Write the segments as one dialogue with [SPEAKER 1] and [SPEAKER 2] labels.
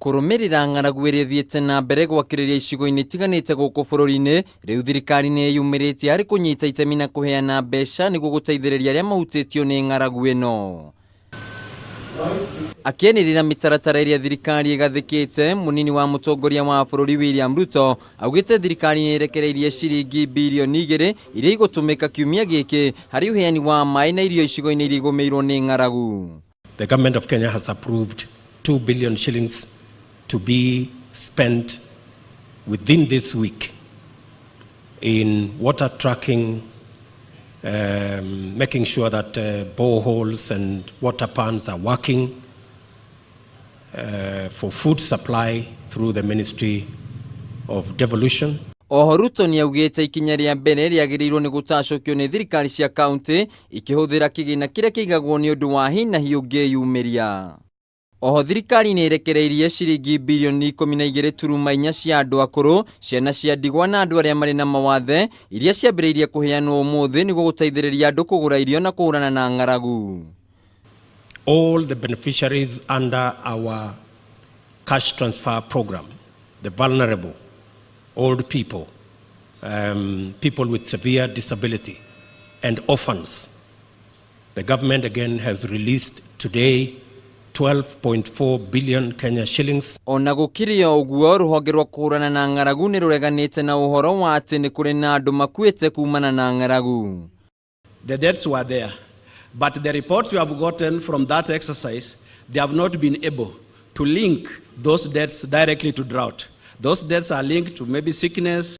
[SPEAKER 1] kurumirira ng'aragu iria ithiĩte na mbere gwakĩrĩria icigo-ini itiganĩte gũkũ bũrũri-inĩ, rĩu thirikari nĩ yumĩrĩtie harĩ kũnyita itemi na kũheana mbeca nĩguo gũteithĩrĩria arĩa mahutĩtio nĩ ng'aragu ĩno. Akĩanĩrĩra mĩtaratara ĩrĩa thirikari ĩgathĩkĩte, mũnini wa mũtongoria wa bũrũri William Ruto augĩte thirikari nĩ irekereirie ciringi mbirioni 2 iria igũtũmĩka kiumia gĩkĩ harĩ ũheani wa maai na irio icigo-ini iria igũmĩirwo nĩ ng'aragu.
[SPEAKER 2] The government of Kenya has approved 2 billion shillings to be spent within this week in water tracking, making sure that boreholes and water pans are working, for food supply through the Ministry of Devolution.
[SPEAKER 1] Oho Ruto nĩ augĩte ikinya rĩa mbere rĩagĩrĩirwo nĩ gũtacũkio nĩ thirikari cia kaunti ikĩhũthĩra kĩgĩna kĩrĩa kĩigagwo nĩ ũndũ wa hi na hi ũngĩyumĩria. Oho thirikari nĩ irekereirie ciringi mbirioni 12.4 cia andũ akũrũ, ciana cia ndigwa na andũ arĩa marĩ na mawathe iria ciambĩrĩirie kũheanwo ũmũthĩ nĩguo gũteithĩrĩria andũ kũgũra irio na kũhũrana na ng'aragu.
[SPEAKER 2] All the beneficiaries under our cash transfer program, the vulnerable, old people, people with severe disability, and orphans, the government again has released today 12.4 billion Kenya shillings.
[SPEAKER 1] Ona gũkĩrĩ ũguo, rũhonge rwa kũhũrana na ng'aragu nĩ rũreganĩte na ũhoro wa atĩ nĩ kũrĩ na andũ makuĩte kumana na ng'aragu.
[SPEAKER 3] The deaths were there, but the reports we have gotten from that exercise, they have not been able to link those deaths directly to drought. Those deaths are linked to maybe sickness.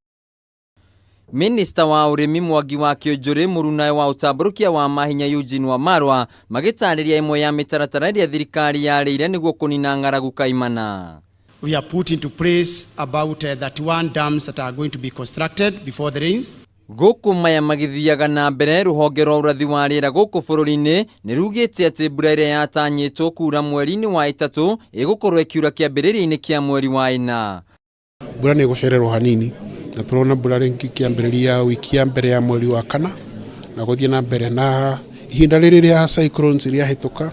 [SPEAKER 1] Minister wa ũrĩmi Mwangi wa Kĩonjũrĩ, mũrunawe wa ũtambũrũkia wa mahinya Eugene Wamalwa magĩtarĩria ĩmwe ya mĩtaratara ĩrĩa thirikari yarĩire nĩguo kũnina ng'aragu kaimana.
[SPEAKER 4] We have put into place about 31 dams that are going to be constructed before the rains.
[SPEAKER 1] Gũkũ maya magĩthiaga na mbere, rũhonge rwa ũrathi wa rĩera gũkũ bũrũri-inĩ nĩ rugĩte atĩ mbura ĩrĩa yatanyĩtwo kuura mweri-inĩ wa ĩtatũ ĩgũkorwo ĩkiura kĩambĩrĩria-inĩ kĩa mweri wa ĩna.
[SPEAKER 5] Mbura nĩ gũcererwo hanini na tũrona mbura rĩngĩ kĩambĩrĩria wiki ya mbere ya mweri wa kana na gũthiĩ na mbere na ihinda rĩrĩ rĩa cyclones iria hĩtũka.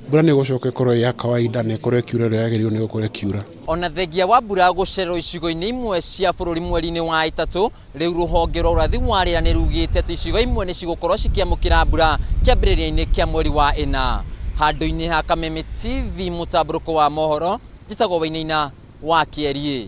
[SPEAKER 5] Mbura nĩ gũcoka ĩkorwo ya kawaida na ĩkorwo ĩkiura rĩrĩa yagĩrĩirwo nĩ gũkorwo ĩkiura. Ona
[SPEAKER 1] thengia wa mbura gũcererwo icigo-inĩ imwe cia bũrũri mweri-inĩ wa ĩtatũ, rĩu rũhonge rwa ũrathi wa rĩera nĩ rugĩte atĩ icigo imwe nĩ cigũkorwo cikĩamũkĩra mbura kĩambĩrĩria-inĩ kĩa mweri wa ĩna. Handũ-inĩ ha Kameme TV mũtambũrũko wa mohoro, njĩtagwo Wainaina wa Kĩerie.